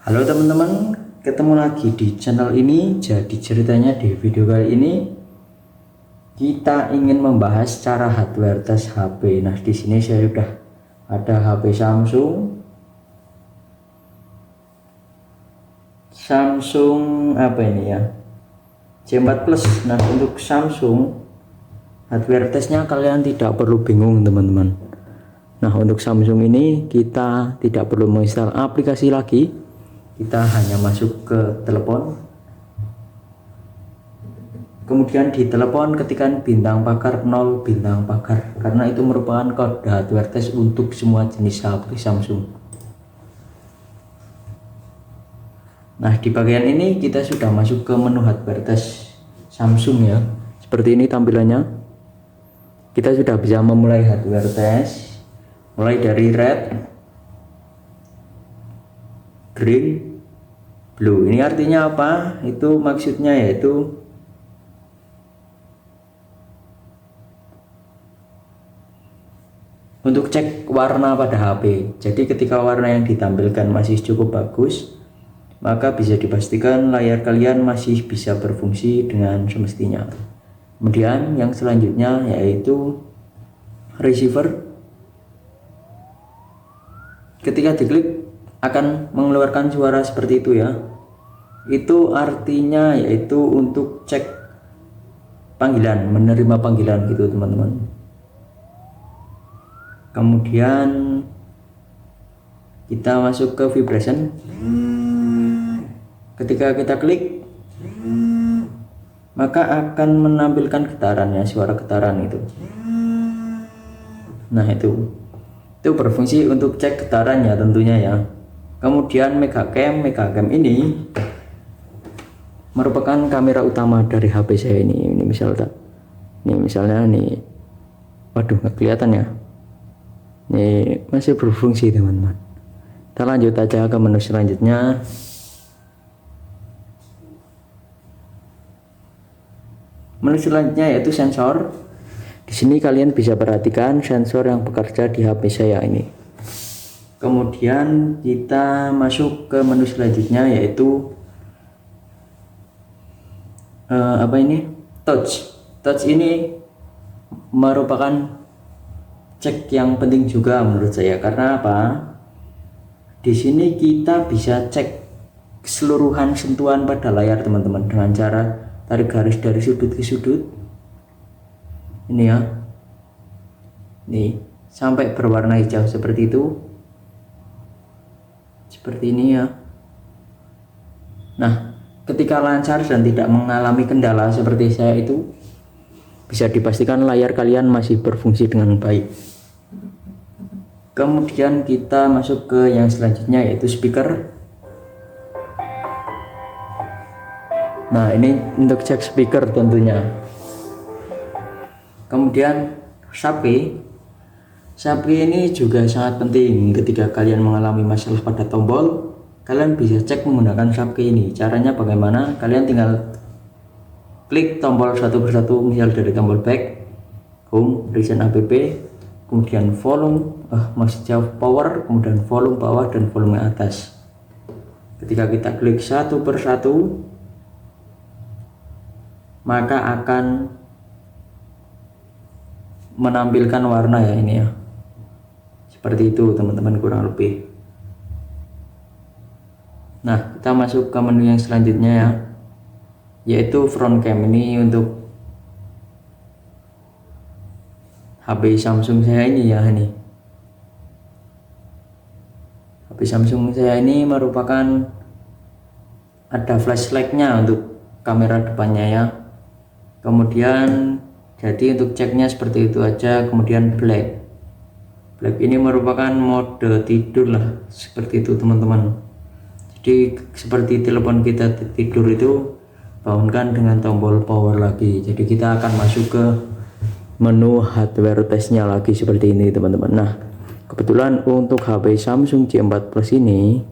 Halo teman-teman, ketemu lagi di channel ini. Jadi ceritanya di video kali ini kita ingin membahas cara hardware tes HP. Nah, di sini saya sudah ada HP Samsung apa ini ya? J4 Plus. Nah, untuk Samsung hardware tesnya kalian tidak perlu bingung teman-teman. Nah, untuk Samsung ini kita tidak perlu menginstal aplikasi lagi. Kita hanya masuk ke telepon, kemudian di telepon ketikkan bintang pagar 0 bintang pagar, karena itu merupakan kode hardware test untuk semua jenis HP Samsung. Nah, di bagian ini kita sudah masuk ke menu hardware test Samsung ya. Seperti ini tampilannya. Kita sudah bisa memulai hardware test, mulai dari red, green, blue. Ini artinya apa? Itu maksudnya yaitu untuk cek warna pada HP. Jadi ketika warna yang ditampilkan masih cukup bagus, maka bisa dipastikan layar kalian masih bisa berfungsi dengan semestinya. Kemudian yang selanjutnya yaitu receiver. Ketika diklik akan mengeluarkan suara seperti itu ya. Itu artinya yaitu untuk cek panggilan, menerima panggilan gitu teman-teman. Kemudian kita masuk ke vibration. Ketika kita klik, maka akan menampilkan getarannya, suara getaran itu. Nah, itu berfungsi untuk cek getarannya tentunya ya. Kemudian megacam ini merupakan kamera utama dari HP saya ini. Ini misalnya nih, waduh nggak kelihatan ya. Ini masih berfungsi teman-teman. Kita lanjut aja ke menu selanjutnya. Menu selanjutnya yaitu sensor. Di sini kalian bisa perhatikan sensor yang bekerja di HP saya ini. Kemudian kita masuk ke menu selanjutnya yaitu touch. Touch ini merupakan cek yang penting juga menurut saya. Karena apa? Di sini kita bisa cek keseluruhan sentuhan pada layar teman-teman dengan cara tarik garis dari sudut ke sudut. Ini ya. Nih, sampai berwarna hijau seperti itu. Seperti ini ya. Nah, ketika lancar dan tidak mengalami kendala seperti saya itu, bisa dipastikan layar kalian masih berfungsi dengan baik. Kemudian kita masuk ke yang selanjutnya yaitu speaker. Nah, ini untuk cek speaker tentunya. Kemudian SAPI ini juga sangat penting ketika kalian mengalami masalah pada tombol. Kalian bisa cek menggunakan SAPI ini. Caranya bagaimana? Kalian tinggal klik tombol satu persatu, misal dari tombol back, home, recent app, kemudian volume, power, kemudian volume bawah dan volume atas. Ketika kita klik satu persatu, maka akan menampilkan warna ya ini ya. Seperti itu teman-teman kurang lebih. Nah, kita masuk ke menu yang selanjutnya ya, yaitu front cam. Ini untuk HP Samsung saya ini ya. Ini HP Samsung saya ini merupakan ada flashlightnya untuk kamera depannya ya. Kemudian jadi untuk ceknya seperti itu aja. Kemudian black ini merupakan mode tidur lah, seperti itu teman-teman. Jadi seperti telepon kita tidur itu, bangunkan dengan tombol power lagi. Jadi kita akan masuk ke menu hardware testnya lagi seperti ini teman-teman. Nah, kebetulan untuk HP Samsung J4 Plus ini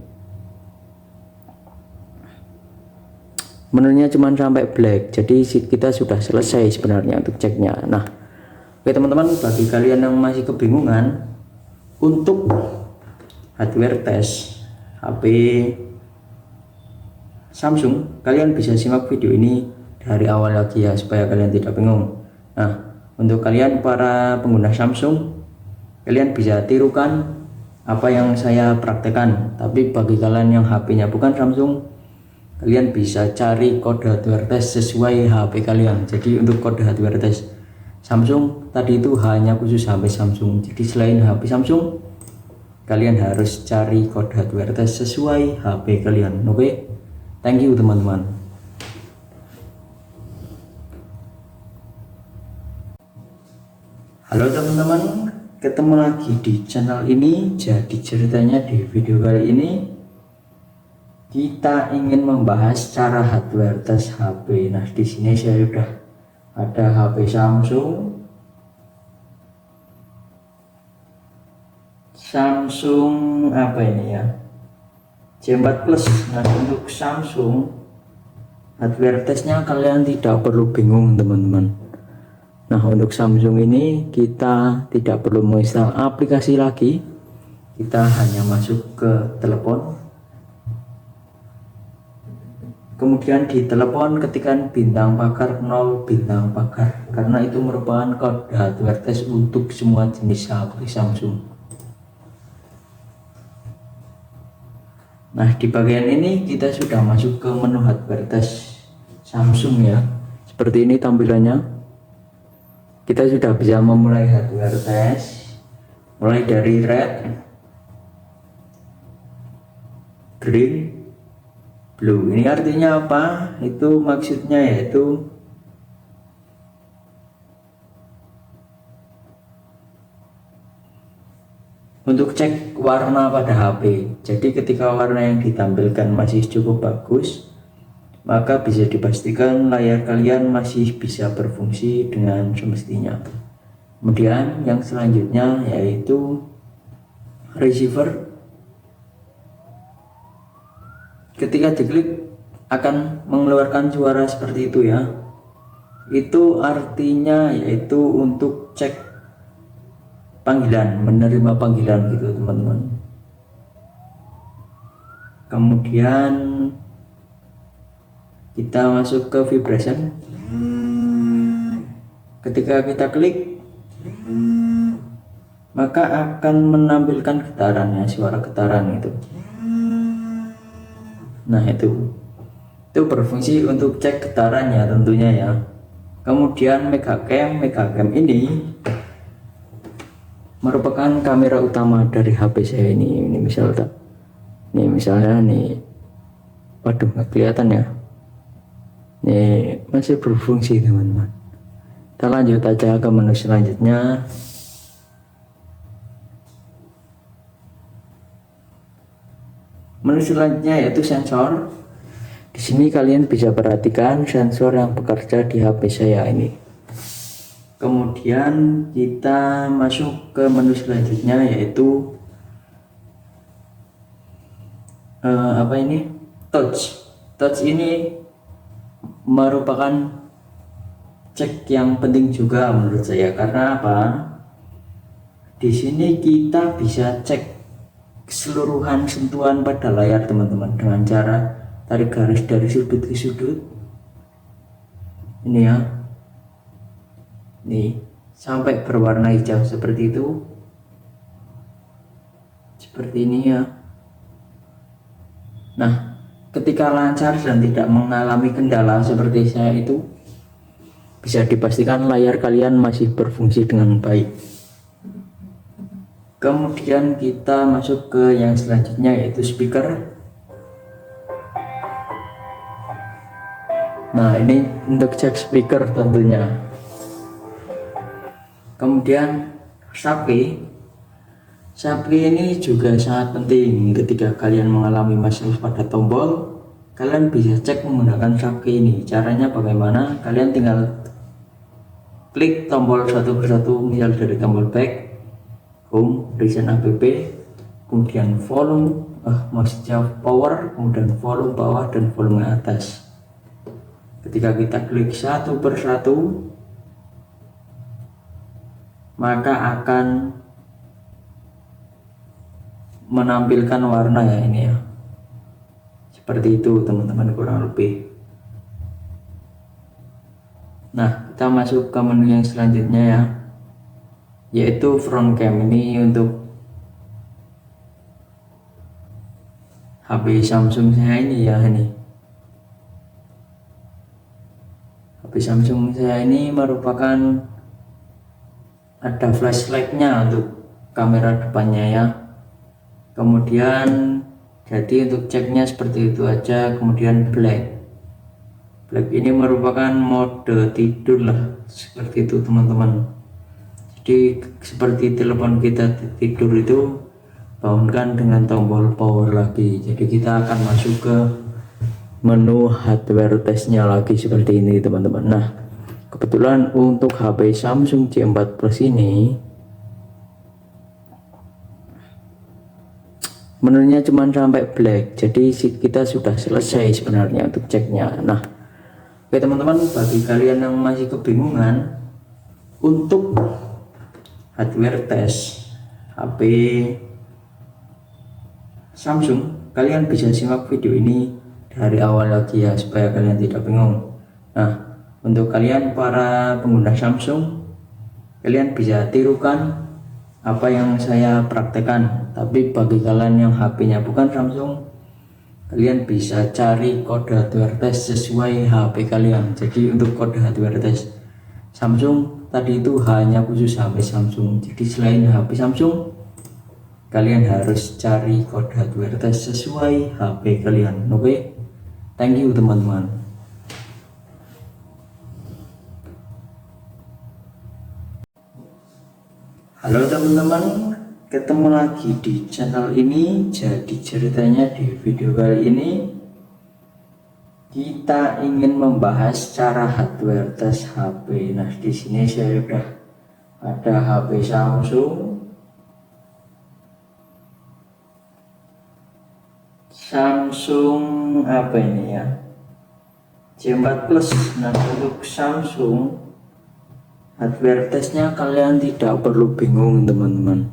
menunya cuma sampai black, jadi kita sudah selesai sebenarnya untuk ceknya. Nah, oke teman-teman, bagi kalian yang masih kebingungan untuk hardware test HP Samsung, kalian bisa simak video ini dari awal lagi ya, supaya kalian tidak bingung. Nah, untuk kalian para pengguna Samsung, kalian bisa tirukan apa yang saya praktekkan. Tapi bagi kalian yang HP-nya bukan Samsung, kalian bisa cari kode hardware test sesuai HP kalian. Jadi untuk kode hardware test Samsung tadi itu hanya khusus HP Samsung. Jadi selain HP Samsung, kalian harus cari kode hardware test sesuai HP kalian. Oke, thank you teman-teman. Halo teman-teman, ketemu lagi di channel ini. Jadi ceritanya di video kali ini kita ingin membahas cara hardware tes HP. Nah, di sini saya sudah ada HP Samsung apa ini ya, J4 Plus. Nah, untuk Samsung hardware testnya kalian tidak perlu bingung teman-teman. Nah, untuk Samsung ini kita tidak perlu menginstal aplikasi lagi, kita hanya masuk ke telepon, kemudian di telepon ketikkan bintang pagar 0 bintang pagar, karena itu merupakan kode hardware test untuk semua jenis HP Samsung. Nah, di bagian ini kita sudah masuk ke menu hardware test Samsung ya. Seperti ini tampilannya. Kita sudah bisa memulai hardware test, mulai dari red, green, blue. Ini artinya apa? Itu maksudnya yaitu untuk cek warna pada HP. Jadi ketika warna yang ditampilkan masih cukup bagus, maka bisa dipastikan layar kalian masih bisa berfungsi dengan semestinya. Kemudian yang selanjutnya yaitu receiver. Ketika diklik akan mengeluarkan suara seperti itu ya. Itu artinya yaitu untuk cek panggilan, menerima panggilan gitu teman-teman. Kemudian kita masuk ke vibration. Ketika kita klik, maka akan menampilkan getarannya, suara getaran itu. Nah, itu berfungsi untuk cek getarannya tentunya ya. Kemudian megacam ini merupakan kamera utama dari HP saya ini. Misalnya nih, waduh nggak kelihatan ya. Ini masih berfungsi teman-teman. Kita lanjut aja ke menu selanjutnya. Menu selanjutnya yaitu sensor. Di sini kalian bisa perhatikan sensor yang bekerja di HP saya ini. Kemudian kita masuk ke menu selanjutnya yaitu touch. Touch ini merupakan cek yang penting juga menurut saya. Karena apa? Di sini kita bisa cek keseluruhan sentuhan pada layar teman-teman dengan cara tarik garis dari sudut ke sudut. Ini ya. Nih, sampai berwarna hijau seperti itu. Seperti ini ya. Nah, ketika lancar dan tidak mengalami kendala seperti saya itu, bisa dipastikan layar kalian masih berfungsi dengan baik. Kemudian kita masuk ke yang selanjutnya yaitu speaker. Nah, ini untuk cek speaker tentunya. Kemudian Sapri ini juga sangat penting. Ketika kalian mengalami masalah pada tombol, kalian bisa cek menggunakan Sapri ini. Caranya bagaimana? Kalian tinggal klik tombol satu persatu, misal dari tombol back, home, recent app, kemudian volume, maksudnya power, kemudian volume bawah dan volume atas. Ketika kita klik satu persatu, maka akan menampilkan warna ya, ini ya, seperti itu teman-teman kurang lebih. Nah, kita masuk ke menu yang selanjutnya ya, yaitu front cam. Ini untuk HP Samsung saya ini ya, ini HP Samsung saya ini merupakan ada flashlightnya untuk kamera depannya ya. Kemudian jadi untuk ceknya seperti itu aja. Kemudian black ini merupakan mode tidur lah, seperti itu teman-teman. Jadi seperti telepon kita tidur itu, bangunkan dengan tombol power lagi. Jadi kita akan masuk ke menu hardware testnya lagi seperti ini teman-teman. Nah, kebetulan untuk HP Samsung J4 Plus ini menunya cuma sampai black, jadi kita sudah selesai sebenarnya untuk ceknya. Nah, oke teman-teman, bagi kalian yang masih kebingungan untuk hardware test HP Samsung, kalian bisa simak video ini dari awal lagi ya, supaya kalian tidak bingung. Nah, untuk kalian para pengguna Samsung, kalian bisa tirukan apa yang saya praktekkan. Tapi bagi kalian yang HP-nya bukan Samsung, kalian bisa cari kode hardware test sesuai HP kalian. Jadi untuk kode hardware test Samsung tadi itu hanya khusus HP Samsung. Jadi selain HP Samsung, kalian harus cari kode hardware test sesuai HP kalian. Oke, thank you teman-teman. Halo teman-teman, ketemu lagi di channel ini. Jadi ceritanya di video kali ini kita ingin membahas cara hardware tes HP. Nah, di sini saya sudah ada HP Samsung apa ini ya, J4 Plus. Nah, untuk Samsung hardware testnya kalian tidak perlu bingung teman-teman.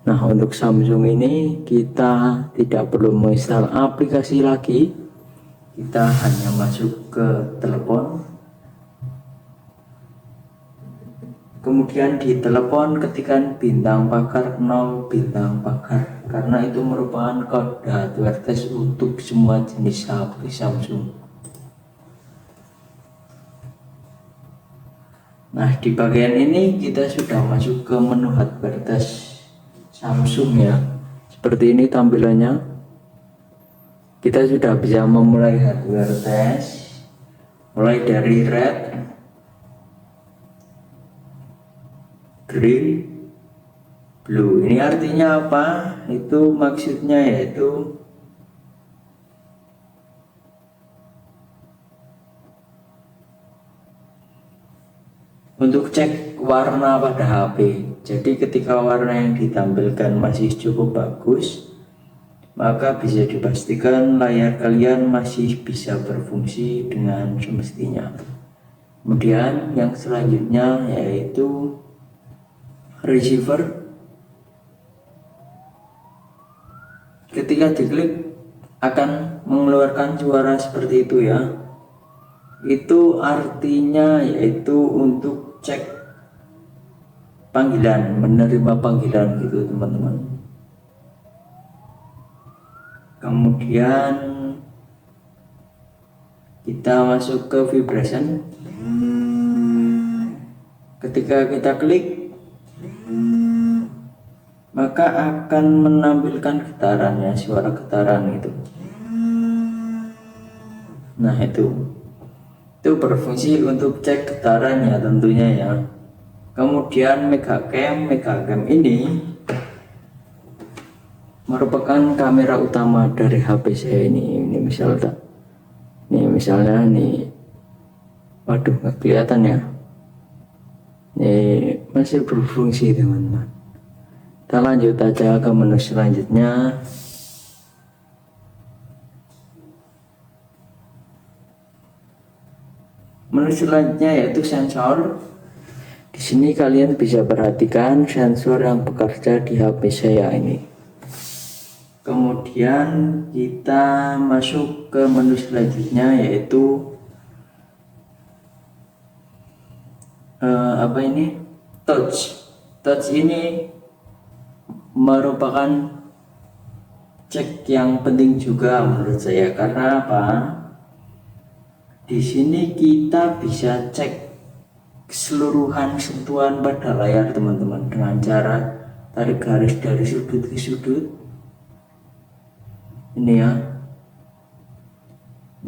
Nah, untuk Samsung ini kita tidak perlu menginstal aplikasi lagi. Kita hanya masuk ke telepon, kemudian di telepon ketikkan bintang pagar 0 bintang pagar, karena itu merupakan kode hardware test untuk semua jenis HP Samsung. Nah, di bagian ini kita sudah masuk ke menu hardware test Samsung ya. Seperti ini tampilannya. Kita sudah bisa memulai hardware test, mulai dari red, green, blue. Ini artinya apa? Itu maksudnya yaitu untuk cek warna pada HP. Jadi ketika warna yang ditampilkan masih cukup bagus, maka bisa dipastikan layar kalian masih bisa berfungsi dengan semestinya. Kemudian yang selanjutnya yaitu receiver. Ketika diklik akan mengeluarkan suara seperti itu ya. Itu artinya yaitu untuk cek panggilan, menerima panggilan gitu teman-teman. Kemudian kita masuk ke vibration. Ketika kita klik, maka akan menampilkan getaran ya, suara getaran itu. Nah, itu berfungsi untuk cek getarannya tentunya ya. Kemudian megacam ini merupakan kamera utama dari HP saya ini. Misalnya nih, waduh nggak kelihatan ya. Ini masih berfungsi teman-teman. Kita lanjut aja ke menu selanjutnya. Menu selanjutnya yaitu sensor. Di sini kalian bisa perhatikan sensor yang bekerja di HP saya ini. Kemudian Kemudian kita masuk ke menu selanjutnya, yaitu touch ini merupakan cek yang penting juga menurut saya. Karena apa? Di sini kita bisa cek keseluruhan sentuhan pada layar teman-teman dengan cara tarik garis dari sudut ke sudut. Ini ya,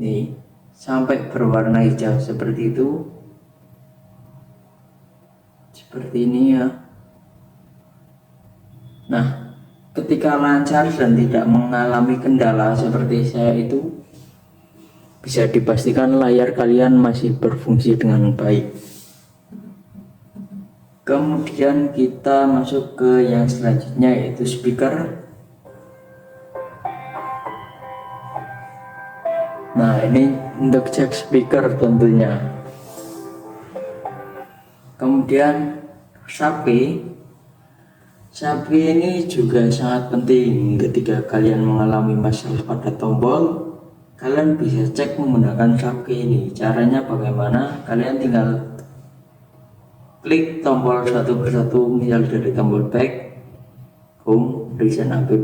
nih sampai berwarna hijau seperti itu, seperti ini ya. Nah, ketika lancar dan tidak mengalami kendala seperti saya itu, bisa dipastikan layar kalian masih berfungsi dengan baik. Kemudian kita masuk ke yang selanjutnya, yaitu speaker. Nah, ini untuk cek speaker tentunya. Kemudian sapi ini juga sangat penting. Ketika kalian mengalami masalah pada tombol, kalian bisa cek menggunakan sapi ini. Caranya bagaimana? Kalian tinggal klik tombol satu persatu, misal dari tombol back, home, recent app,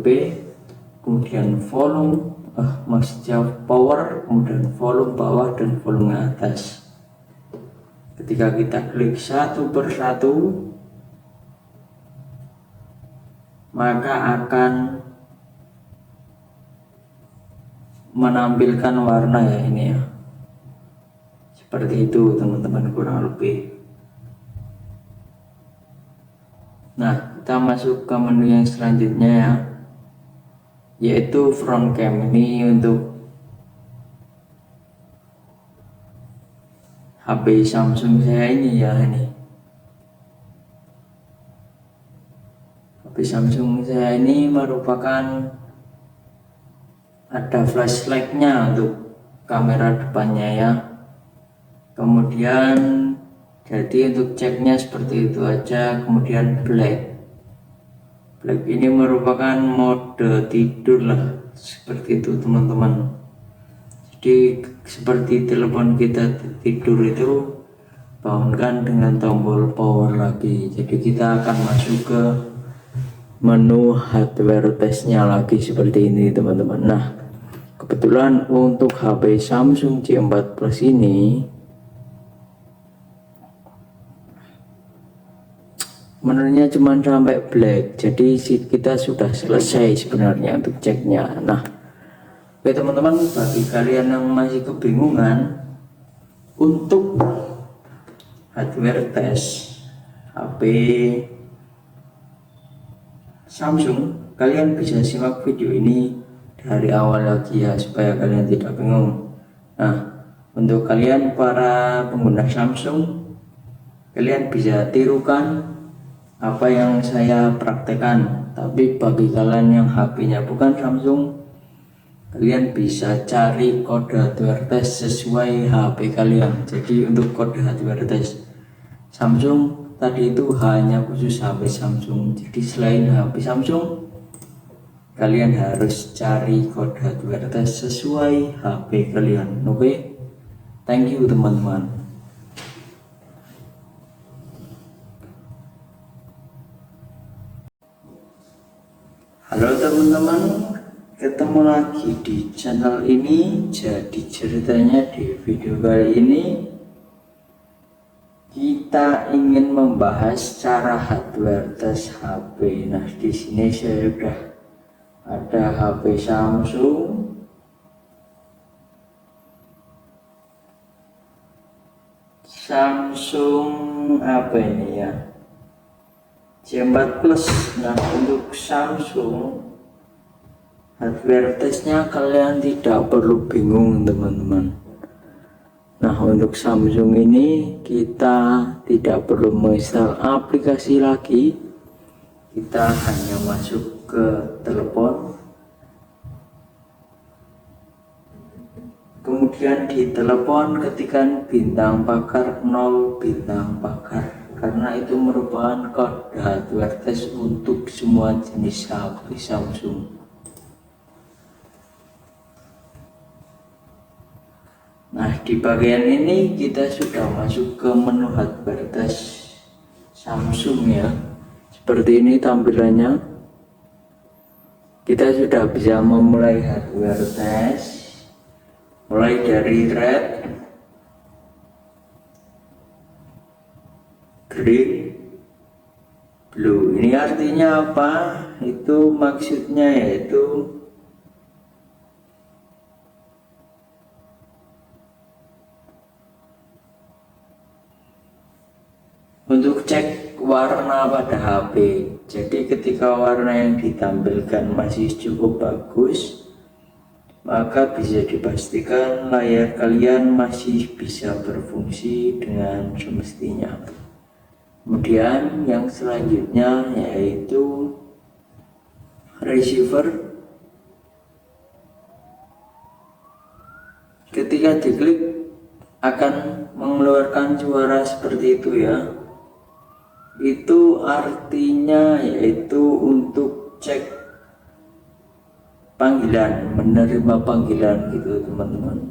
kemudian volume, maksudnya power, kemudian volume bawah dan volume atas. Ketika kita klik satu persatu, maka akan menampilkan warna ya, ini ya, seperti itu teman-teman kurang lebih. Nah, kita masuk ke menu yang selanjutnya ya, yaitu front cam. Ini untuk HP Samsung saya ini ya, ini HP Samsung saya ini merupakan ada flashlightnya untuk kamera depannya ya. Kemudian jadi untuk ceknya seperti itu aja. Kemudian black ini merupakan mode tidur lah, seperti itu teman-teman. Jadi seperti telepon kita tidur itu, bangunkan dengan tombol power lagi. Jadi kita akan masuk ke menu hardware testnya lagi seperti ini teman-teman. Nah, kebetulan untuk HP Samsung J4 Plus ini menunya cuma sampai black, jadi kita sudah selesai sebenarnya untuk ceknya. Nah, oke teman-teman, bagi kalian yang masih kebingungan untuk hardware test HP Samsung, kalian bisa simak video ini dari awal lagi ya, supaya kalian tidak bingung. Nah, untuk kalian para pengguna Samsung, kalian bisa tirukan apa yang saya praktekkan. Tapi bagi kalian yang HP-nya bukan Samsung, kalian bisa cari kode hardware test sesuai HP kalian. Jadi untuk kode hardware test Samsung tadi itu hanya khusus HP Samsung. Jadi selain HP Samsung, kalian harus cari kode hardware test sesuai HP kalian. Oke, thank you teman-teman. Halo teman-teman, ketemu lagi di channel ini. Jadi ceritanya di video kali ini kita ingin membahas cara hardware tes HP. Nah, di sini saya sudah ada HP Samsung apa ini ya, J4 Plus. Nah, untuk Samsung hardware testnya kalian tidak perlu bingung teman-teman. Nah, untuk Samsung ini kita tidak perlu menginstal aplikasi lagi. Kita hanya masuk ke telepon, kemudian di telepon ketikkan bintang pakar 0 bintang pakar, karena itu merupakan kode hardware test untuk semua jenis HP Samsung. Nah, di bagian ini kita sudah masuk ke menu hardware test Samsung ya. Seperti ini tampilannya. Kita sudah bisa memulai hardware test, mulai dari red, green, blue. Ini artinya apa? Itu maksudnya yaitu untuk cek warna pada HP. Jadi ketika warna yang ditampilkan masih cukup bagus, maka bisa dipastikan layar kalian masih bisa berfungsi dengan semestinya. Kemudian yang selanjutnya yaitu receiver. Ketika diklik akan mengeluarkan suara seperti itu ya. Itu artinya yaitu untuk cek panggilan, menerima panggilan gitu teman-teman.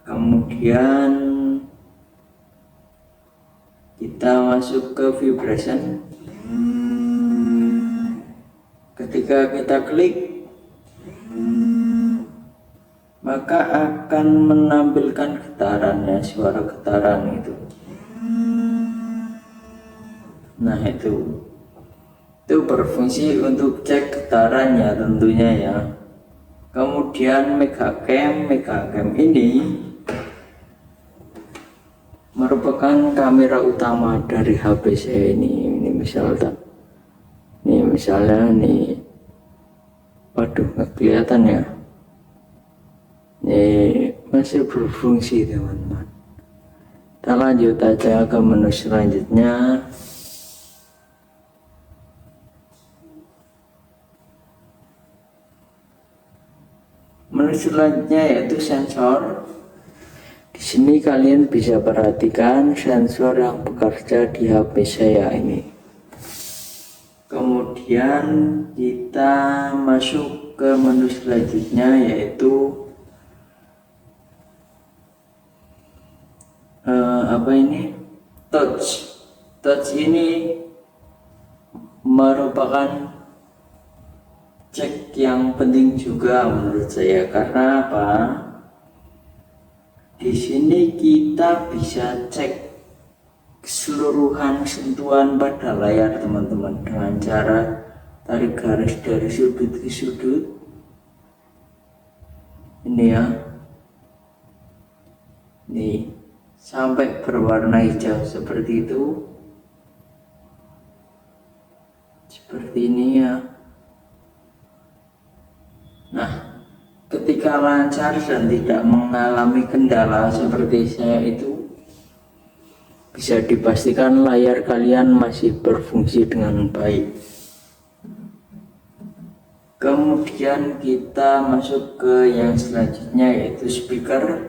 Kemudian kita masuk ke vibration. Ketika kita klik, maka akan menampilkan getarannya, suara getaran itu. Nah itu berfungsi untuk cek getarannya tentunya ya. Kemudian megacam ini merupakan kamera utama dari HP saya ini misalnya nih, waduh nggak kelihatan ya, ini masih berfungsi teman-teman. Kita lanjut aja ke menu selanjutnya. Menu selanjutnya yaitu sensor. Di sini kalian bisa perhatikan sensor yang bekerja di HP saya ini. Kemudian kita masuk ke menu selanjutnya yaitu touch ini merupakan cek yang penting juga menurut saya. Karena apa? Di sini kita bisa cek keseluruhan sentuhan pada layar teman-teman dengan cara tarik garis dari sudut ke sudut ini ya, nih sampai berwarna hijau seperti itu, seperti ini ya. Nah, ketika lancar dan tidak mengalami kendala seperti saya itu, bisa dipastikan layar kalian masih berfungsi dengan baik. Kemudian kita masuk ke yang selanjutnya yaitu speaker.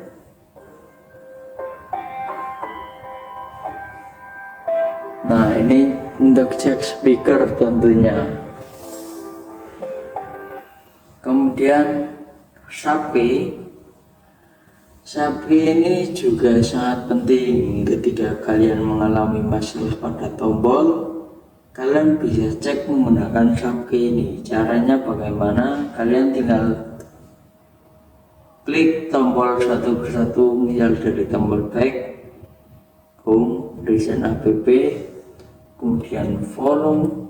Nah, ini untuk cek speaker tentunya. Kemudian sapi ini juga sangat penting. Ketika kalian mengalami masalah pada tombol, kalian bisa cek menggunakan sapi ini. Caranya bagaimana? Kalian tinggal klik tombol satu persatu, misal dari tombol back, home, recent app, kemudian volume,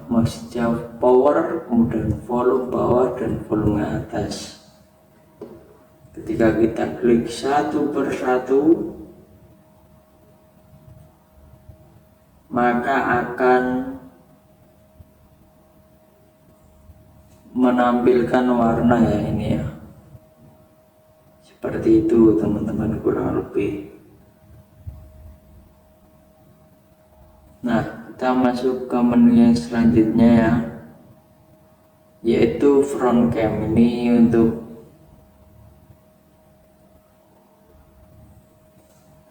masih jauh, power, kemudian volume bawah dan volume atas. Ketika kita klik satu persatu, maka akan menampilkan warna ya ini ya, seperti itu teman-teman kurang lebih. Nah, kita masuk ke menu yang selanjutnya ya, yaitu front cam. Ini untuk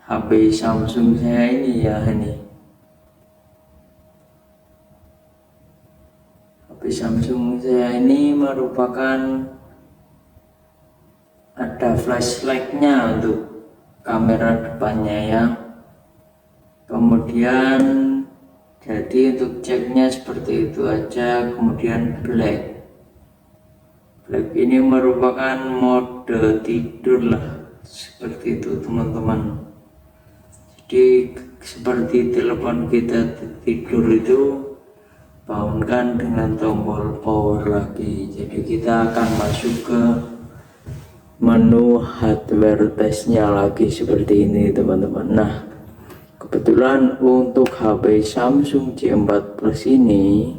HP Samsung saya ini ya, ini HP Samsung saya ini merupakan ada flashlightnya untuk kamera depannya ya. Kemudian jadi untuk ceknya seperti itu aja. Kemudian black ini merupakan mode tidur lah, seperti itu teman-teman. Jadi seperti telepon kita tidur itu, bangunkan dengan tombol power lagi. Jadi kita akan masuk ke menu hardware testnya lagi seperti ini teman-teman. Nah, kebetulan untuk HP Samsung J4 Plus ini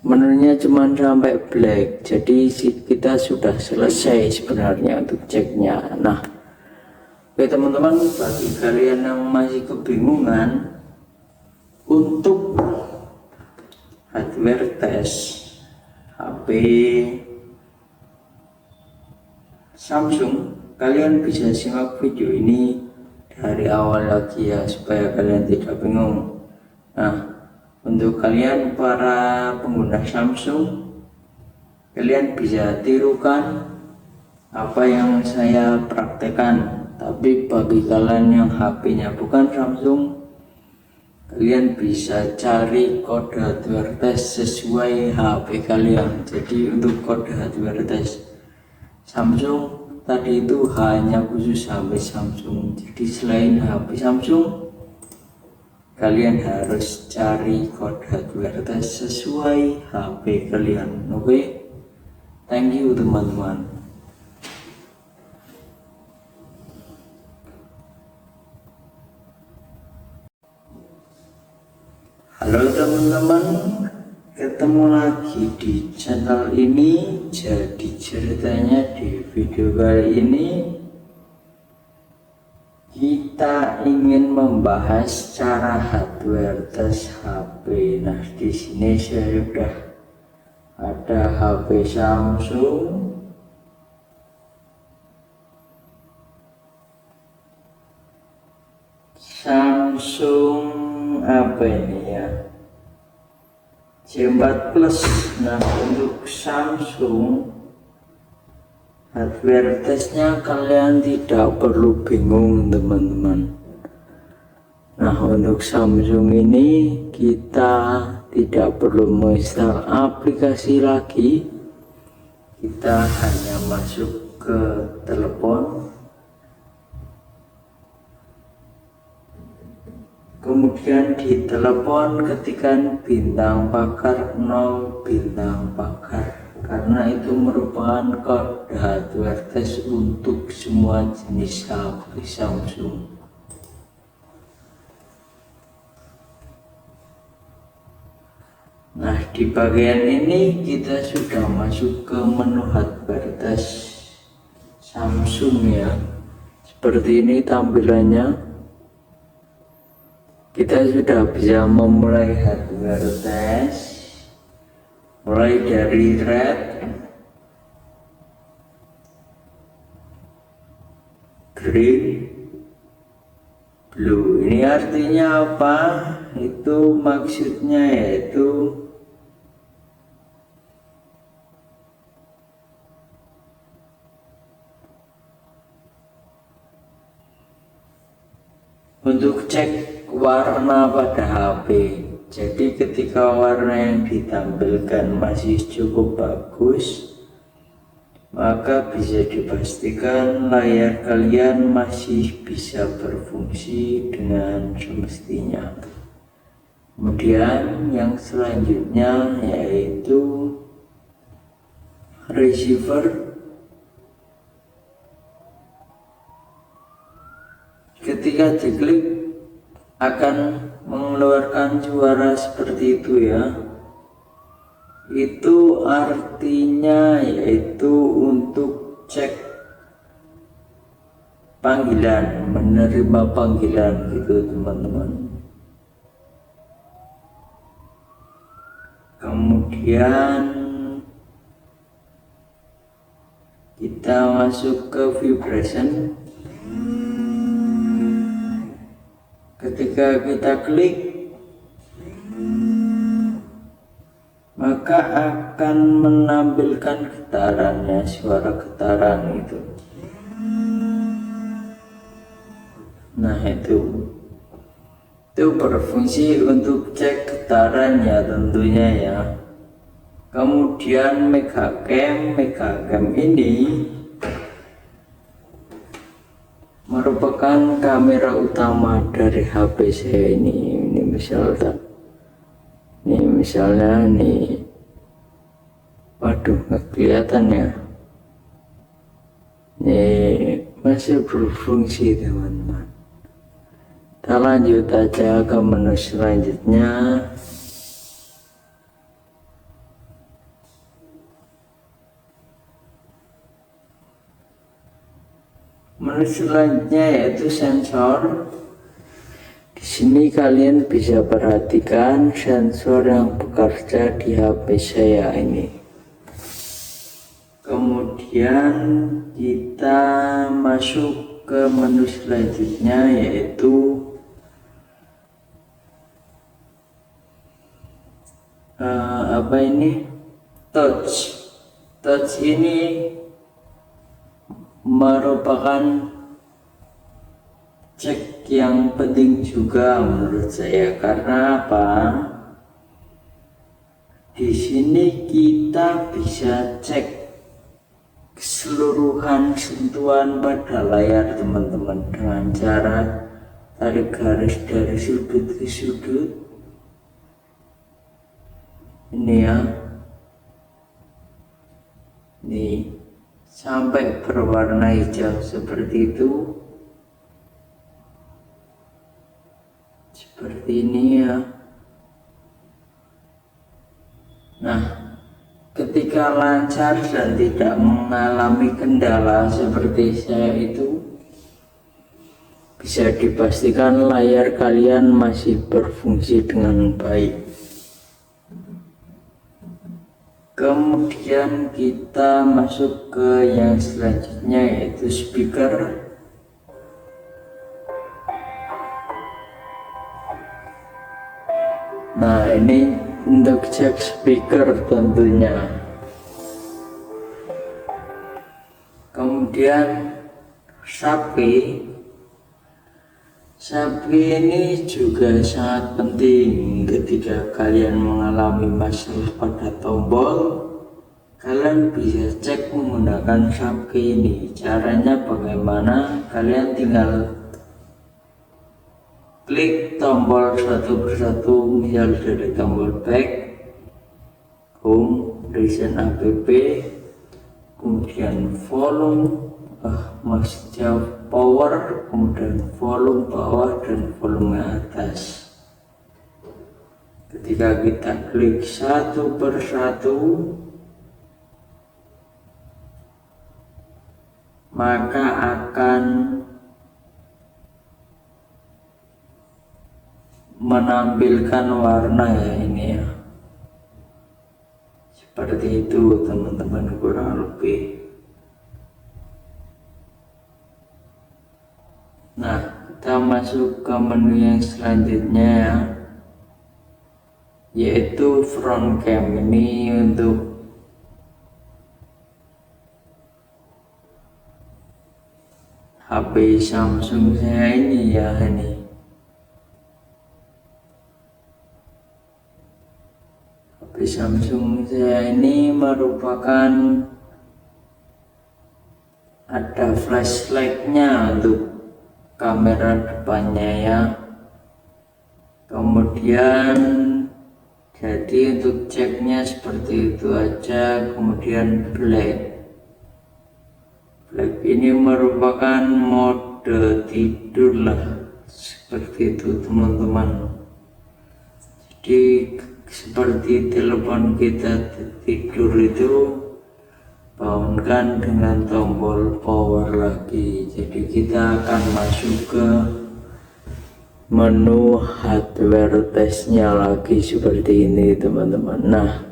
menunya cuma sampai black, jadi kita sudah selesai sebenarnya untuk ceknya. Nah, oke teman-teman, bagi kalian yang masih kebingungan untuk hardware test HP Samsung, kalian bisa simak video ini dari awal lagi ya, supaya kalian tidak bingung. Nah, untuk kalian para pengguna Samsung, kalian bisa tirukan apa yang saya praktekkan. Tapi bagi kalian yang HP-nya bukan Samsung, kalian bisa cari kode hardware test sesuai HP kalian. Jadi untuk kode hardware test Samsung tadi itu hanya khusus HP Samsung. Jadi selain HP Samsung, kalian harus cari kode hardware test sesuai HP kalian. Oke, thank you teman-teman. Halo teman-teman, ketemu lagi di channel ini. Jadi ceritanya di video kali ini kita ingin membahas cara hardware tes HP. Nah, di sini saya sudah ada HP Samsung apa ini ya, J4 Plus. Nah, untuk Samsung hardware testnya kalian tidak perlu bingung teman-teman. Nah, untuk Samsung ini kita tidak perlu menginstal aplikasi lagi. Kita hanya masuk ke telepon, kemudian di telepon ketikkan bintang pakar 0 bintang pakar, karena itu merupakan kode hardware test untuk semua jenis HP Samsung. Nah, di bagian ini kita sudah masuk ke menu hardware test Samsung ya. Seperti ini tampilannya. Kita sudah bisa memulai hardware test, mulai dari red, green, blue. Ini artinya apa? Itu maksudnya yaitu untuk cek warna pada HP. Jadi ketika warna yang ditampilkan masih cukup bagus, maka bisa dipastikan layar kalian masih bisa berfungsi dengan semestinya. Kemudian yang selanjutnya yaitu receiver. Ketika diklik akan mengeluarkan suara seperti itu ya. Itu artinya yaitu untuk cek panggilan, menerima panggilan gitu teman-teman. Kemudian kita masuk ke vibration. Ketika kita klik, maka maka akan menampilkan getarannya, suara getaran itu. Nah itu berfungsi untuk cek getarannya tentunya ya. Kemudian Megacam ini merupakan kamera utama dari HP saya ini. Misalnya nih, waduh nggak kelihatan ya. Ini masih berfungsi teman-teman. Kita lanjut aja ke menu selanjutnya. Menu selanjutnya yaitu sensor. Di sini kalian bisa perhatikan sensor yang bekerja di HP saya ini. Kemudian kita masuk ke menu selanjutnya yaitu touch ini merupakan cek yang penting juga menurut saya. Karena apa? Di sini kita bisa cek keseluruhan sentuhan pada layar teman-teman dengan cara tarik garis dari sudut ke sudut. Ini ya, nih sampai berwarna hijau seperti itu. Seperti ini ya. Nah, ketika lancar dan tidak mengalami kendala seperti saya itu, bisa dipastikan layar kalian masih berfungsi dengan baik. Kemudian kita masuk ke yang selanjutnya yaitu speaker. Nah ini untuk cek speaker tentunya. Kemudian sapi ini juga sangat penting ketika kalian mengalami masalah pada tombol. Kalian bisa cek menggunakan sapi ini. Caranya bagaimana? Kalian tinggal klik tombol satu persatu, misal dari tombol back, home, recent app, kemudian volume, power, kemudian volume bawah dan volume atas. Ketika kita klik satu persatu, maka akan menampilkan warna ya ini ya. Seperti itu teman-teman kurang lebih. Nah, kita masuk ke menu yang selanjutnya ya, yaitu front cam. Ini untuk HP Samsung saya ini ya, ini HP Samsung saya ini merupakan ada flashlightnya untuk kamera depannya ya. Kemudian jadi untuk ceknya seperti itu aja. Kemudian black ini merupakan mode tidur lah, seperti itu teman-teman. Jadi seperti telepon kita tidur itu, bangunkan dengan tombol power lagi. Jadi kita akan masuk ke menu hardware testnya lagi seperti ini teman-teman. Nah,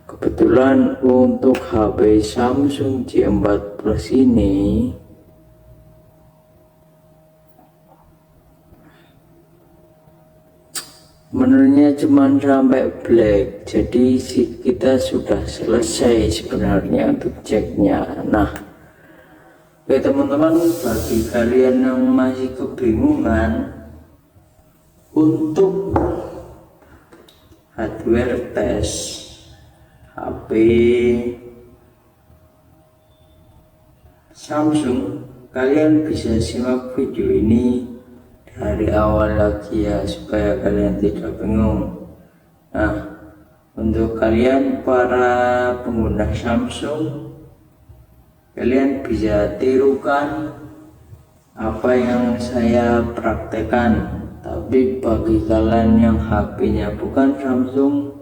kebetulan untuk HP Samsung J4 Plus ini menunya cuman sampai black, jadi kita sudah selesai sebenarnya untuk ceknya. Nah, oke teman-teman, bagi kalian yang masih kebingungan untuk hardware test HP Samsung, kalian bisa simak video ini dari awal lagi ya, supaya kalian tidak bingung. Nah, untuk kalian para pengguna Samsung, kalian bisa tirukan apa yang saya praktekkan. Tapi bagi kalian yang HP-nya bukan Samsung,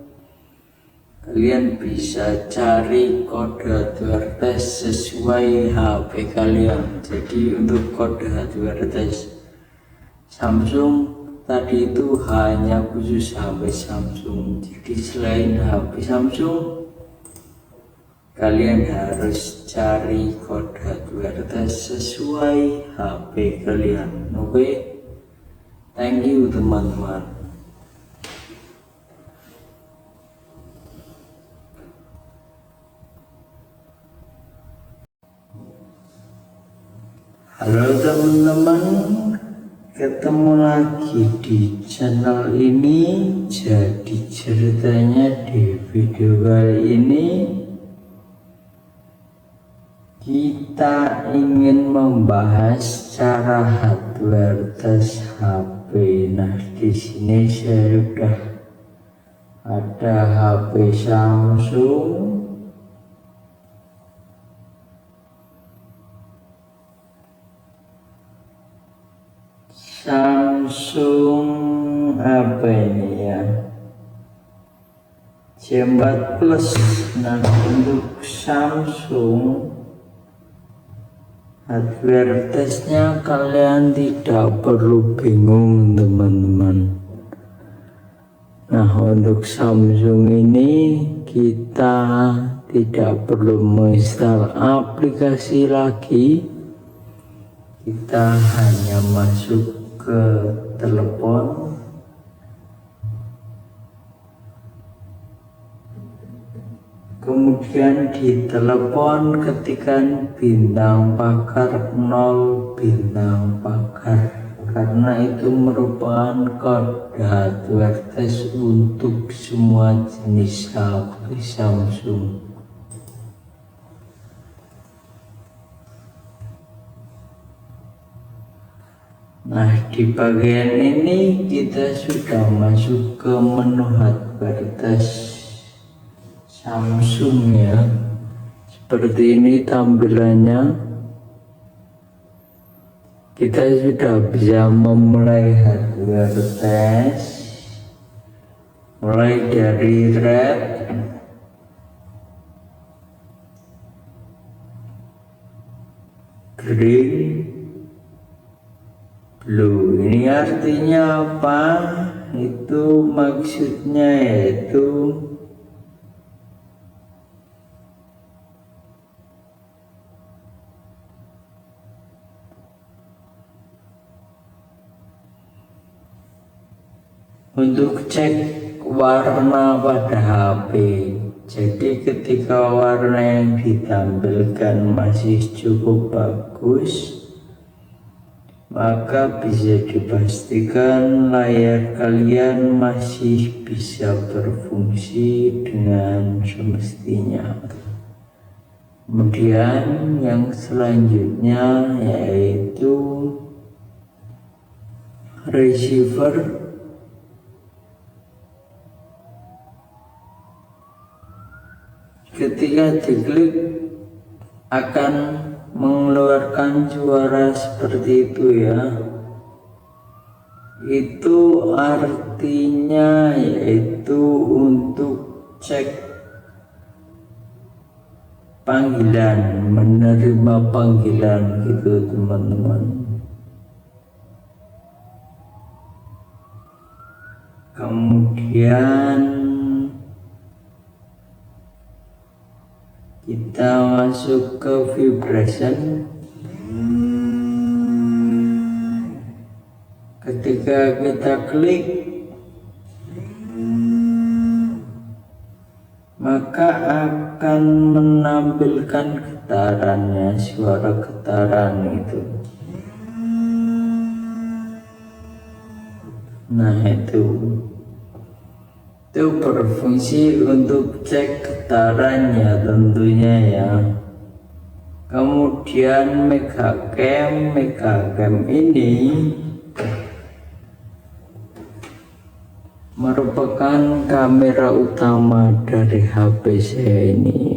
kalian bisa cari kode hardware test sesuai HP kalian. Jadi untuk kode hardware test Samsung tadi itu hanya khusus HP Samsung. Jadi selain HP Samsung, kalian harus cari kode hardware test sesuai HP kalian. Oke, thank you teman-teman. Halo teman-teman, ketemu lagi di channel ini. Jadi ceritanya di video kali ini kita ingin membahas cara hardware tes HP. Nah, di sini saya sudah ada HP Samsung. Samsung apa ini ya, C4 Plus. Nah, untuk Samsung hardware testnya kalian tidak perlu bingung teman-teman. Nah, untuk Samsung ini kita tidak perlu menginstal aplikasi lagi, kita hanya masuk ke telepon, kemudian di telepon ketikkan bintang pagar 0 bintang pagar, karena itu merupakan kode hardware test untuk semua jenis HP Samsung. Nah, di bagian ini kita sudah masuk ke menu hardware test Samsung ya. Seperti ini tampilannya. Kita sudah bisa memulai hardware test, mulai dari red, green, blue. Ini artinya apa? Itu maksudnya yaitu untuk cek warna pada HP. Jadi ketika warna yang ditampilkan masih cukup bagus, maka bisa dipastikan layar kalian masih bisa berfungsi dengan semestinya. Kemudian yang selanjutnya yaitu receiver. Ketika diklik akan mengeluarkan suara seperti itu ya. Itu artinya yaitu untuk cek panggilan, menerima panggilan gitu teman-teman. Kemudian kita masuk ke vibration. Ketika kita klik maka akan menampilkan getarannya, suara getaran itu. Nah itu berfungsi untuk cek getarannya tentunya ya. Kemudian megacam ini merupakan kamera utama dari HP saya ini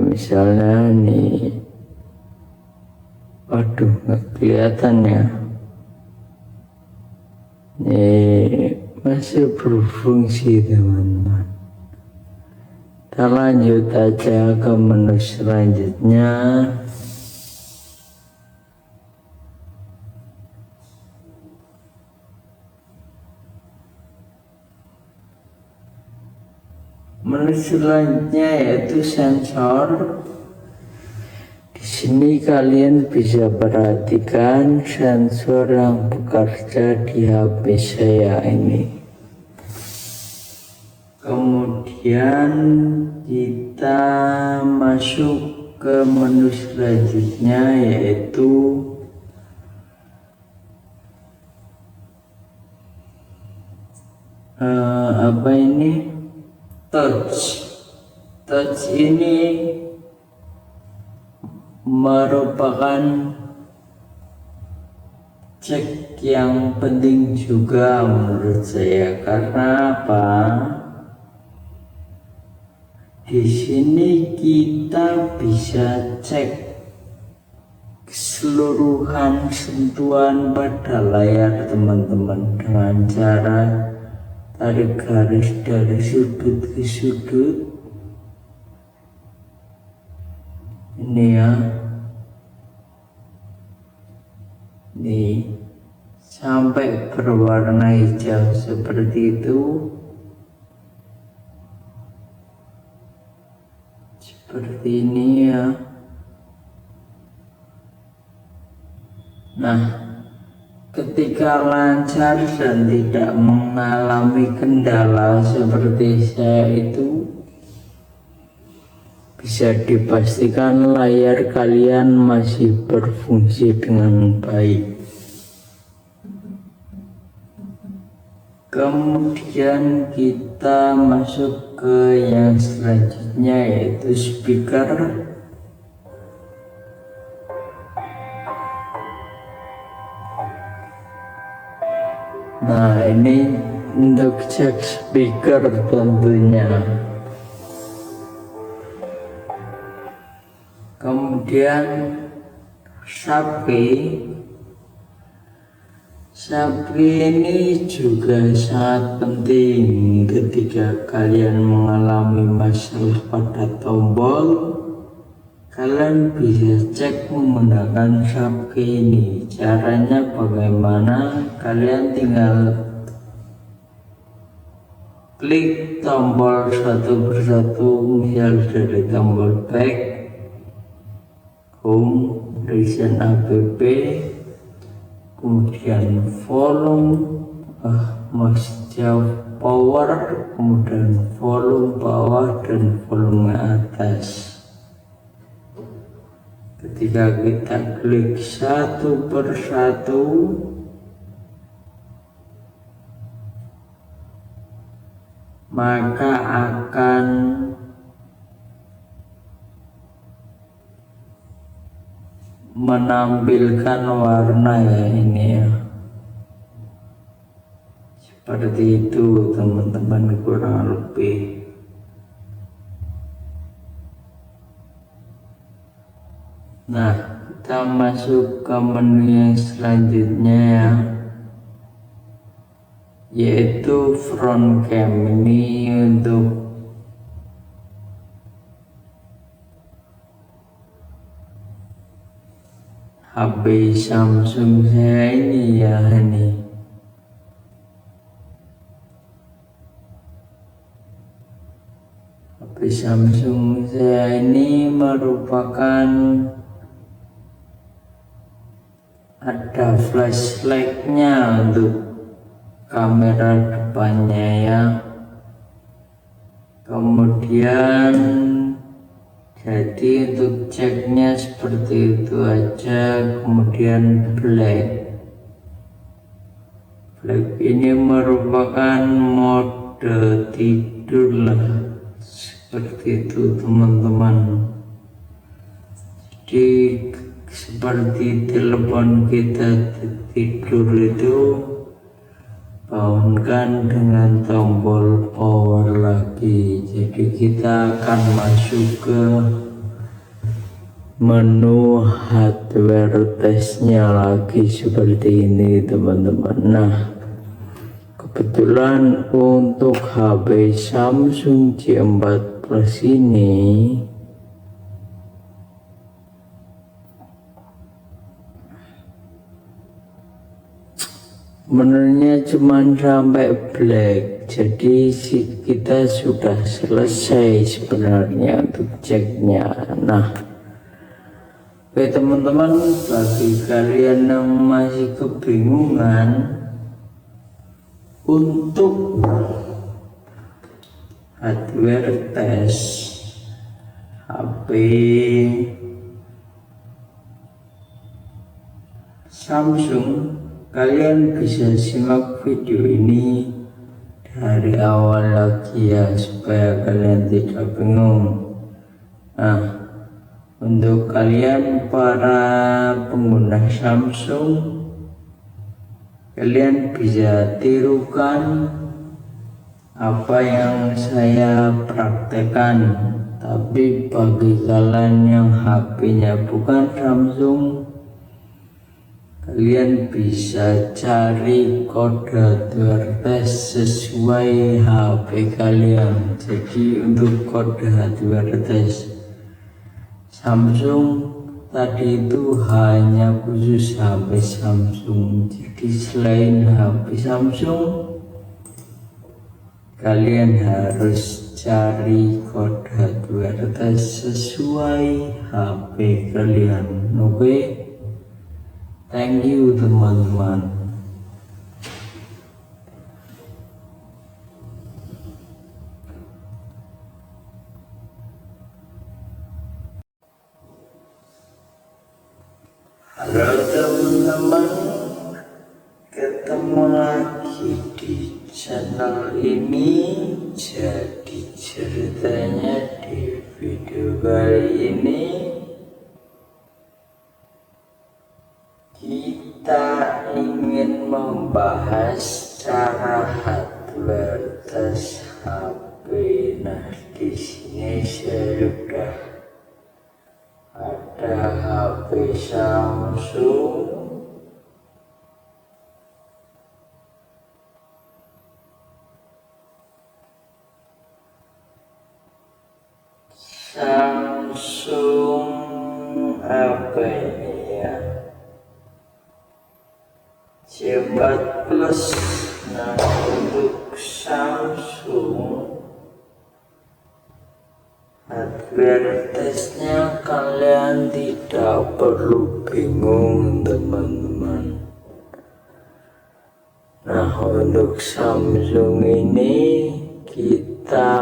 misalnya nih, waduh nggak kelihatan ya, ini masih berfungsi teman-teman. Kita lanjut aja ke menu selanjutnya. Menu selanjutnya yaitu sensor. Di sini kalian bisa perhatikan sensor yang bekerja di HP saya ini. Kemudian kita masuk ke menu selanjutnya yaitu touch ini merupakan cek yang penting juga menurut saya. Karena apa? Di sini kita bisa cek keseluruhan sentuhan pada layar teman-teman dengan cara tarik garis dari sudut ke sudut ini ya, nih sampai berwarna hijau seperti itu, seperti ini ya. Nah, ketika lancar dan tidak mengalami kendala seperti saya itu, bisa dipastikan layar kalian masih berfungsi dengan baik. Kemudian kita masuk ke yang selanjutnya yaitu speaker. Nah, ini untuk cek speaker tentunya. Kemudian sapi ini juga sangat penting ketika kalian mengalami masalah pada tombol. Kalian bisa cek menggunakan sapi ini. Caranya bagaimana? Kalian tinggal klik tombol satu persatu, misal dari tombol back, home, recent app, kemudian volume, power, kemudian volume bawah dan volume atas. Ketika kita klik satu persatu, maka akan menampilkan warna ya, ini ya, seperti itu teman-teman kurang lebih. Nah, kita masuk ke menu yang selanjutnya ya, yaitu front cam. Ini untuk HP Samsung saya ini ya, ini HP Samsung saya ini merupakan ada flashlightnya untuk kamera depannya ya. Kemudian jadi untuk ceknya seperti itu aja. Kemudian black ini merupakan mode tidur lah, seperti itu teman-teman. Jadi seperti telepon kita tidur itu, bangunkan dengan tombol power lagi. Jadi kita akan masuk ke menu hardware testnya lagi seperti ini teman-teman. Nah, kebetulan untuk HP Samsung J4 Plus ini menunya cuma sampai black, jadi kita sudah selesai sebenarnya untuk ceknya. Nah, oke teman-teman, bagi kalian yang masih kebingungan untuk hardware test HP Samsung, kalian bisa simak video ini dari awal lagi ya, supaya kalian tidak bingung. Nah, untuk kalian para pengguna Samsung, kalian bisa tirukan apa yang saya praktekkan. Tapi bagi kalian yang HP-nya bukan Samsung, kalian bisa cari kode hardware test sesuai HP kalian. Jadi untuk kode hardware test Samsung tadi itu hanya khusus HP Samsung. Jadi selain HP Samsung, kalian harus cari kode hardware test sesuai HP kalian. Oke, thank you teman-teman. Halo teman-teman, ketemu lagi di channel ini. Jadi ceritanya di video kali ini kita ingin membahas cara hardware tes HP. Nah, di sini saya sudah ada HP Samsung, apa ini ya, J4 Plus. Nah, untuk Samsung hardware testnya kalian tidak perlu bingung teman-teman. Nah, untuk Samsung ini kita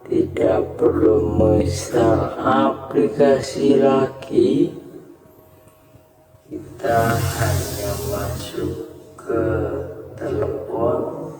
tidak perlu menginstal aplikasi lagi. Kita hanya masuk ke telepon,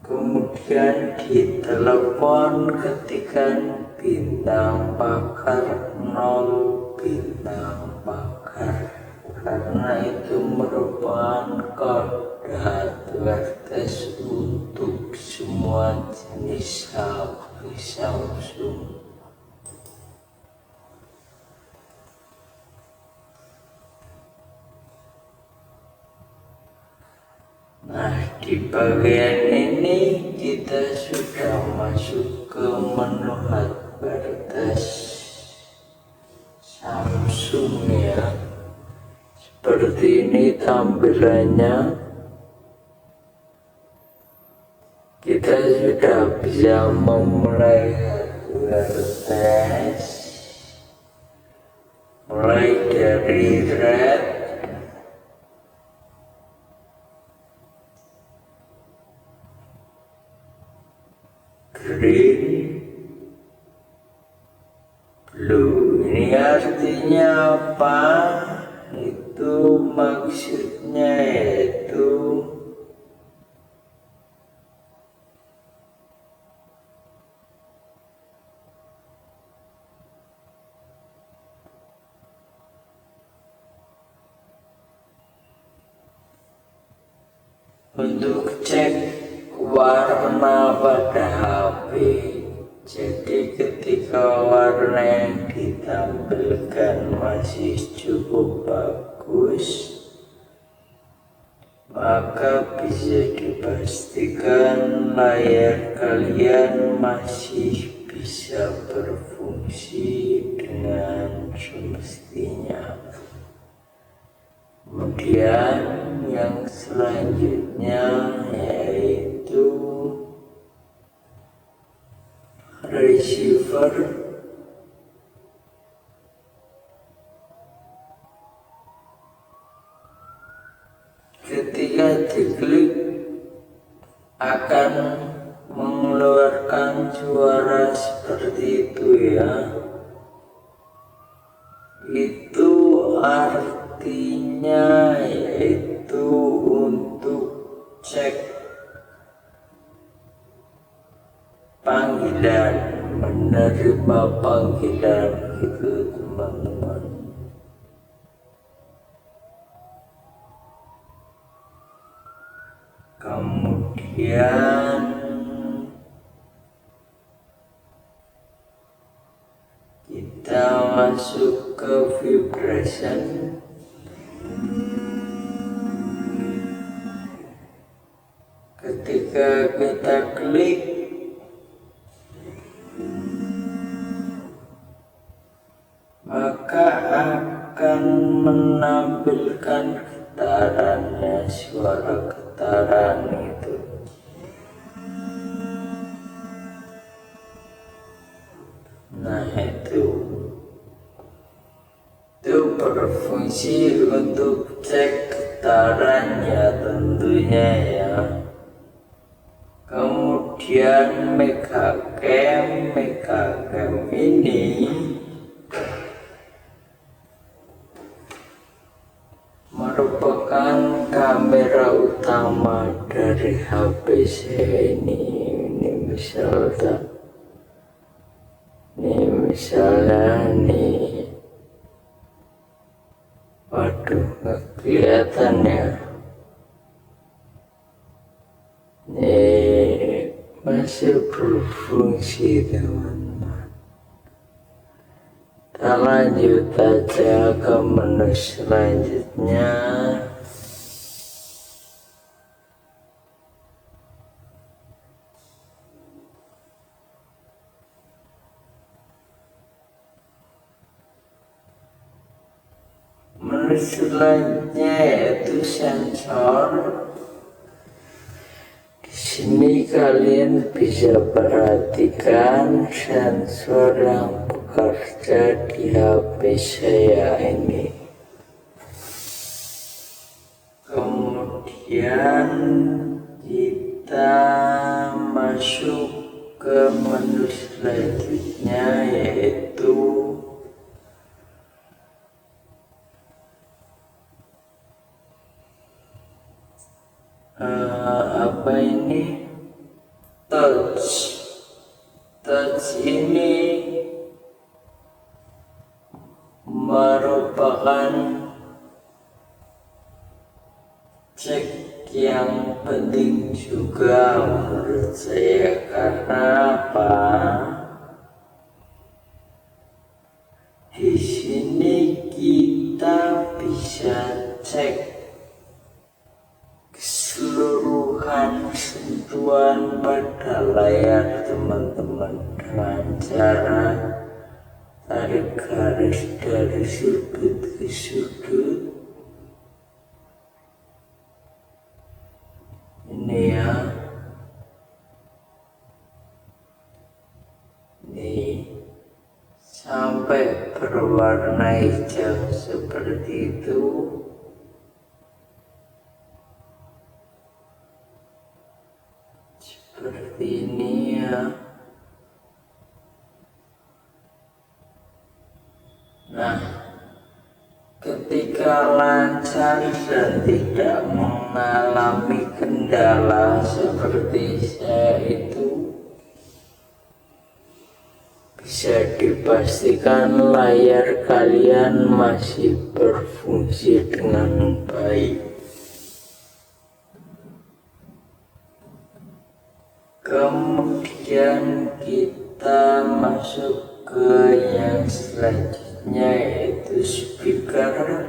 kemudian di telepon ketikkan bintang pakar 0 bintang pakar, karena itu merupakan kode hardware test untuk semua jenis HP Samsung. Nah, di bagian ini kita sudah masuk ke menu hardware test Samsung ya. Seperti ini tampilannya. Kita sudah bisa memulai hardware test, mulai dari red, apa? Itu maksudnya yaitu untuk cek warna pada HP. Jadi ketika warna yang ditampilkan masih cukup bagus, maka bisa dipastikan layar kalian masih bisa berfungsi dengan semestinya. Kemudian yang selanjutnya yaitu receiver. Ketika diklik akan mengeluarkan suara seperti itu ya. Itu artinya yaitu untuk cek panggilan, menerima panggilan gitu teman-teman. Kemudian kita masuk ke vibration. Ketika kita klik, maka akan menampilkan getarannya, suara getaran itu. Nah itu berfungsi untuk cek getarannya tentunya ya. Kemudian megacam ini merupakan kamera utama dari HP saya ini. Misalnya nih, waduh nggak kelihatan ya. Nih masih berfungsi teman-teman. Kita lanjut aja ke menu selanjutnya. Menu selanjutnya yaitu sensor. Di sini kalian bisa perhatikan sensor yang bekerja di HP saya ini. Kemudian kita masuk ke menu selanjutnya yaitu apa ini? Touch. Touch ini merupakan cek yang penting juga menurut saya. Karena apa? Di sini kita bisa cek keseluruhan sentuhan pada layar teman-teman dengan cara tarik garis dari sudut ke sudut. Ini ya, nih sampai berwarna hijau seperti itu. Seperti ini ya. Nah ketika lancar dan tidak mengalami kendala seperti saya itu, bisa dipastikan layar kalian masih berfungsi dengan baik. Kemudian kita masuk ke yang selanjutnya, yaitu speaker.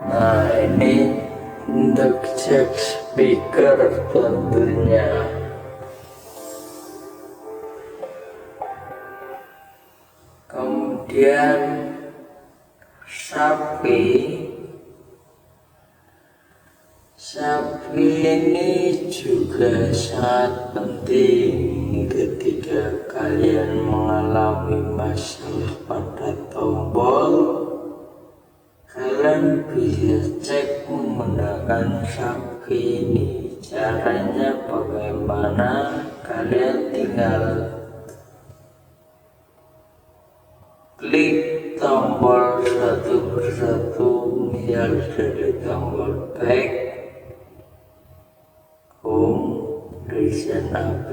Nah, ini untuk cek speaker tentunya. Kemudian sapi ini juga sangat penting ketika kalian mengalami masalah pada tombol. Kalian bisa cek menggunakan sapi ini. Caranya bagaimana? Kalian tinggal klik tombol satu persatu, misal dari tombol back, home, recent app,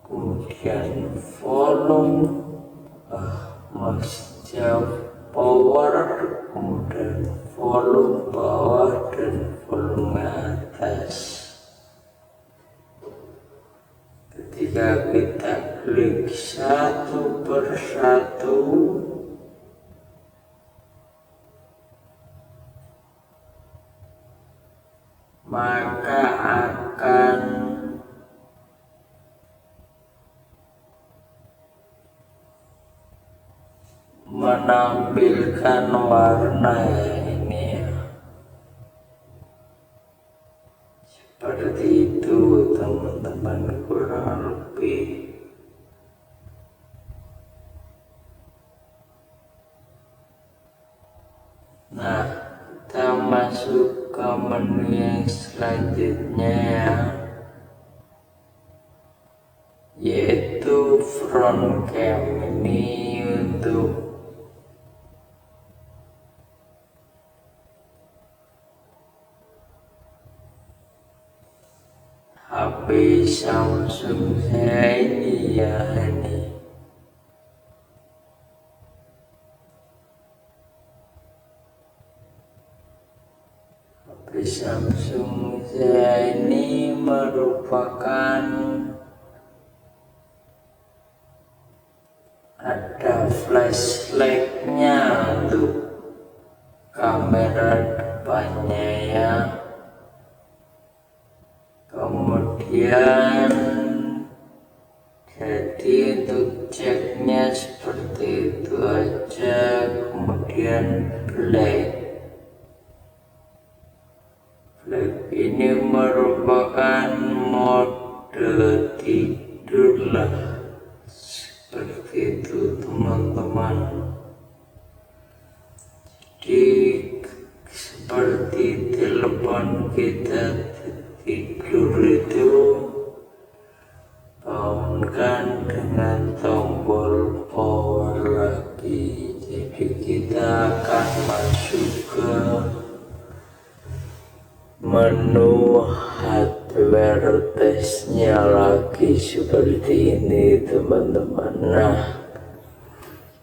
kemudian volume, power, kemudian volume bawah dan volume atas. Ketika kita klik satu persatu, maka akan menampilkan warna ini seperti itu, teman-teman, kurang lebih. Nah, kita masuk ke menu yang selanjutnya ya, yaitu front cam. Ini untuk HP Samsung saya ini ya, ini HP Samsung saya ini merupakan ada flashlightnya untuk kamera depannya ya. Kemudian jadi untuk ceknya seperti itu aja. Kemudian black ini merupakan mode tidur lah, seperti itu teman-teman. Jadi seperti telepon kita tidur itu, bangunkan dengan tombol power lagi. Jadi kita akan masuk ke menu hardware testnya lagi, seperti ini teman-teman. Nah,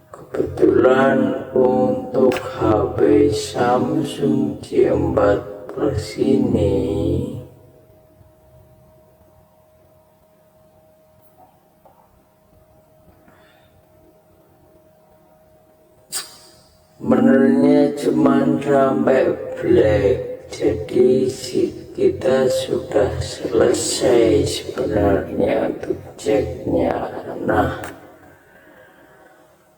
kebetulan untuk HP Samsung J4 Plus ini menunya cuman sampai black. Jadi kita sudah selesai sebenarnya untuk ceknya. Nah,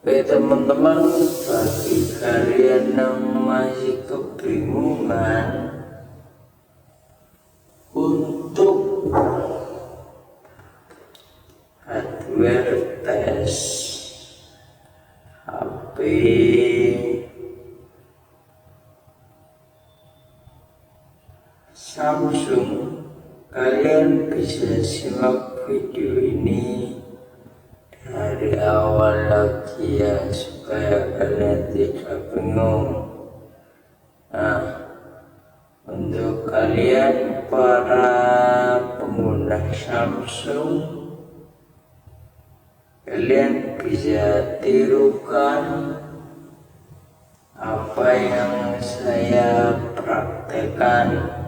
oke teman-teman, bagi kalian yang masih kebingungan untuk hardware test HP Samsung, Kalian bisa simak video ini dari awal lagi ya, supaya kalian tidak bingung. Nah, untuk kalian para pengguna Samsung, kalian bisa tirukan apa yang saya praktekkan.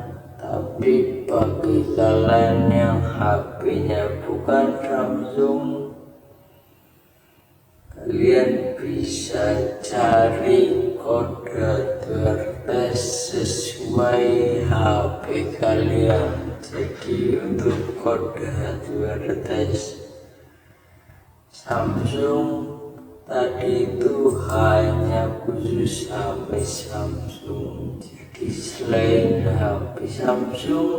Tapi bagi kalian yang HP-nya bukan Samsung, kalian bisa cari kode hardware sesuai HP kalian. Jadi untuk kode hardware Samsung tadi itu hanya khusus HP Samsung. Jadi selain HP Samsung,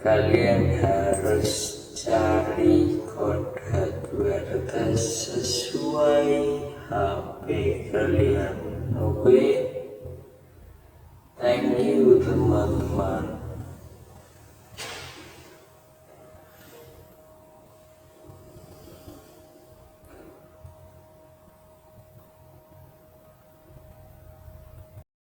kalian harus cari kode hardware sesuai HP kalian. Oke, thank you teman-teman.